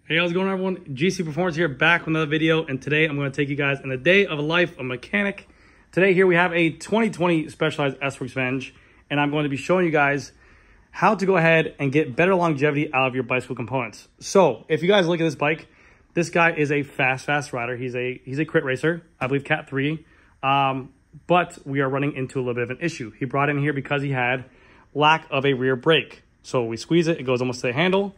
Hey, how's it going, everyone? GC Performance here, back with another video, and today I'm going to take you guys in the day of a life of a mechanic. Today here we have a 2020 Specialized S-Works Venge, and I'm going to be showing you guys how to go ahead and get better longevity out of your bicycle components. So if you guys look at this bike, this guy is a fast rider. He's a crit racer, I believe Cat 3, but we are running into a little bit of an issue. He brought in here because he had lack of a rear brake. So we squeeze it, it goes almost to the handle.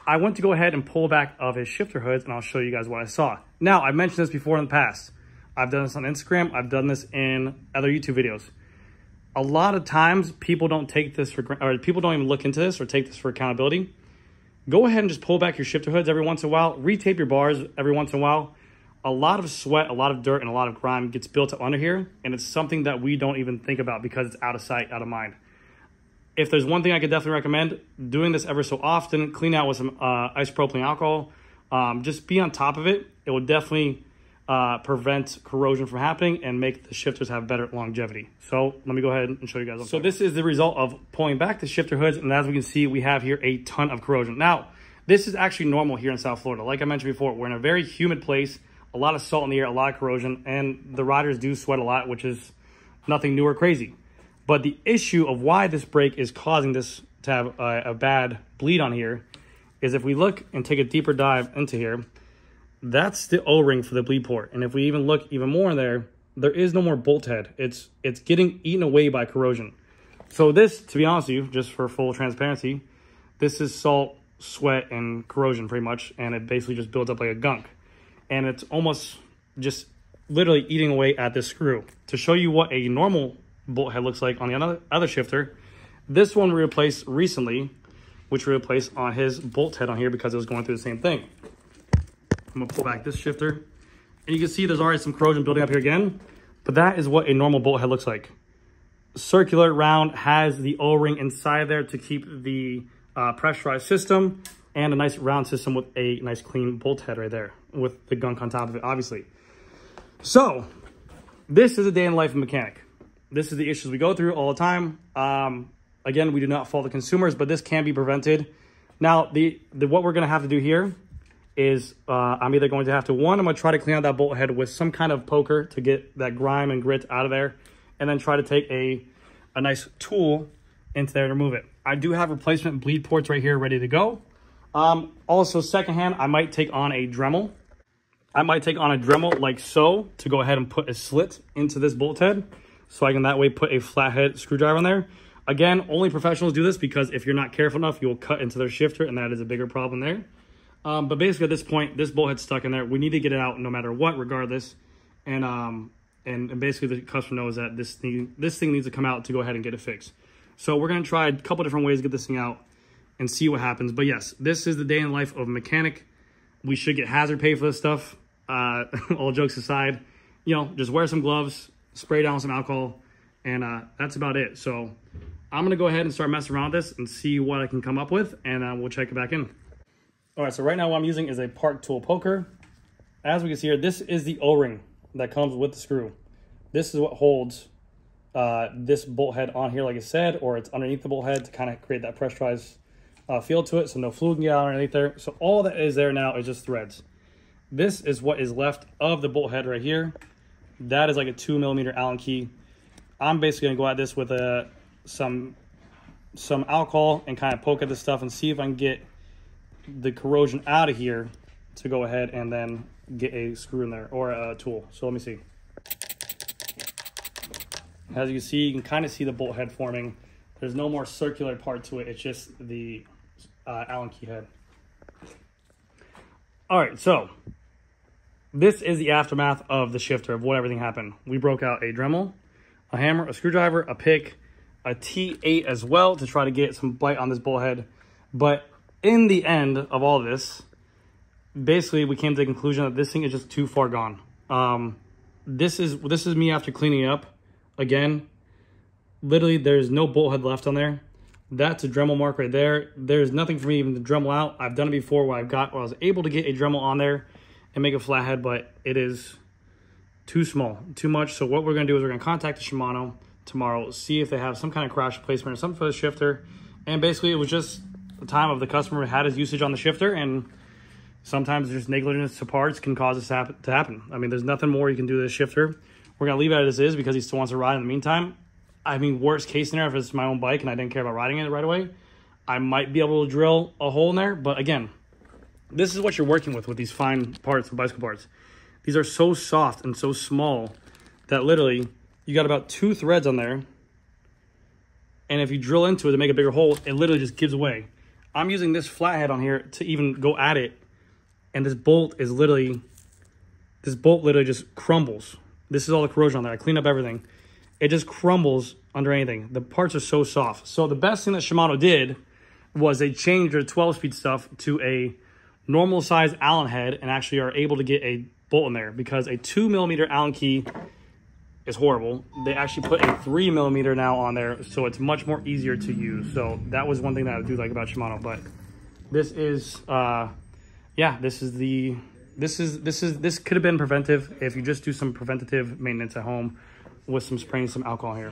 I went to go ahead and pull back of his shifter hoods, and I'll show you guys what I saw. Now, I've mentioned this before in the past. I've done this on Instagram. I've done this in other YouTube videos. A lot of times, people don't take this for granted, or people don't even look into this or take this for accountability. Go ahead and just pull back your shifter hoods every once in a while. Retape your bars every once in a while. A lot of sweat, a lot of dirt, and a lot of grime gets built up under here, and it's something that we don't even think about because it's out of sight, out of mind. If there's one thing I could definitely recommend, doing this ever so often, clean out with some isopropylene alcohol. Just be on top of it. It will definitely prevent corrosion from happening and make the shifters have better longevity. So let me go ahead and show you guys. So this is the result of pulling back the shifter hoods, and as we can see, we have here a ton of corrosion. Now, this is actually normal here in South Florida. Like I mentioned before, we're in a very humid place, a lot of salt in the air, a lot of corrosion, and the riders do sweat a lot, which is nothing new or crazy. But the issue of why this brake is causing this to have a bad bleed on here is if we look and take a deeper dive into here, that's the O-ring for the bleed port. And if we even look even more in there, there is no more bolt head. It's getting eaten away by corrosion. So this, to be honest with you, just for full transparency, this is salt, sweat, and corrosion pretty much. And it basically just builds up like a gunk. And it's almost just literally eating away at this screw. To show you what a normal bolt head looks like on the other shifter, this one we replaced recently, which we replaced on his bolt head on here because it was going through the same thing. I'm gonna pull back this shifter, and you can see there's already some corrosion building up here again, but that is what a normal bolt head looks like. Circular, round, has the O-ring inside there to keep the pressurized system, and a nice round system with a nice clean bolt head right there with the gunk on top of it, obviously. So this is a day in the life of a mechanic. This is the issues we go through all the time. Again, we do not fault the consumers, but this can be prevented. Now, what we're going to have to do here is I'm either going to have to, I'm going to try to clean out that bolt head with some kind of poker to get that grime and grit out of there, and then try to take a nice tool into there to remove it. I do have replacement bleed ports right here ready to go. Also, secondhand, I might take on a Dremel. I might take on a Dremel like so to go ahead and put a slit into this bolt head, so I can that way put a flathead screwdriver in there. Again, only professionals do this because if you're not careful enough, you'll cut into their shifter, and that is a bigger problem there. But basically at this point, this bolt head's stuck in there. We need to get it out no matter what, regardless. And basically the customer knows that this thing needs to come out to go ahead and get it fixed. So we're going to try a couple different ways to get this thing out and see what happens. But yes, this is the day in the life of a mechanic. We should get hazard pay for this stuff. All jokes aside, you know, just wear some gloves, spray down some alcohol, and that's about it. So I'm gonna go ahead and start messing around with this and see what I can come up with, and we'll check it back in. All right, so right now what I'm using is a Park Tool poker. As we can see here, this is the O-ring that comes with the screw. This is what holds this bolt head on here, like I said, or it's underneath the bolt head to kind of create that pressurized feel to it, so no fluid can get out underneath there. So all that is there now is just threads. This is what is left of the bolt head right here. That is like a 2mm Allen key. I'm basically gonna go at this with some alcohol and kind of poke at this stuff and see if I can get the corrosion out of here to go ahead and then get a screw in there or a tool. So let me see. As you can see, you can kind of see the bolt head forming. There's no more circular part to it. It's just the Allen key head. All right, so this is the aftermath of the shifter, of what everything happened. We broke out a Dremel, a hammer, a screwdriver, a pick, a T8 as well to try to get some bite on this bolt head. But in the end of all of this, basically we came to the conclusion that this thing is just too far gone. This is me after cleaning it up. Again, literally there's no bolt head left on there. That's a Dremel mark right there. There's nothing for me even to Dremel out. I've done it before where I was able to get a Dremel on there and make a flathead, but it is too small, too much. So what we're gonna do is we're gonna contact the Shimano tomorrow, see if they have some kind of crash replacement or something for the shifter. And basically it was just the time of the customer had his usage on the shifter, and sometimes just negligence to parts can cause this to happen. I mean, there's nothing more you can do to this shifter. We're going to leave it as is because he still wants to ride in the meantime. I mean, worst case scenario, if it's my own bike and I didn't care about riding it right away, I might be able to drill a hole in there. But again, this is what you're working with these fine parts, the bicycle parts. These are so soft and so small that literally you got about 2 threads on there. And if you drill into it to make a bigger hole, it literally just gives away. I'm using this flathead on here to even go at it. And this bolt literally just crumbles. This is all the corrosion on there. I cleaned up everything. It just crumbles under anything. The parts are so soft. So the best thing that Shimano did was they changed their 12-speed stuff to a normal size Allen head and actually are able to get a bolt in there, because a 2mm Allen key is horrible. They actually put a 3mm now on there, so it's much more easier to use. So that was one thing that I do like about Shimano. But this is yeah, this could have been preventive if you just do some preventative maintenance at home with some spraying some alcohol here.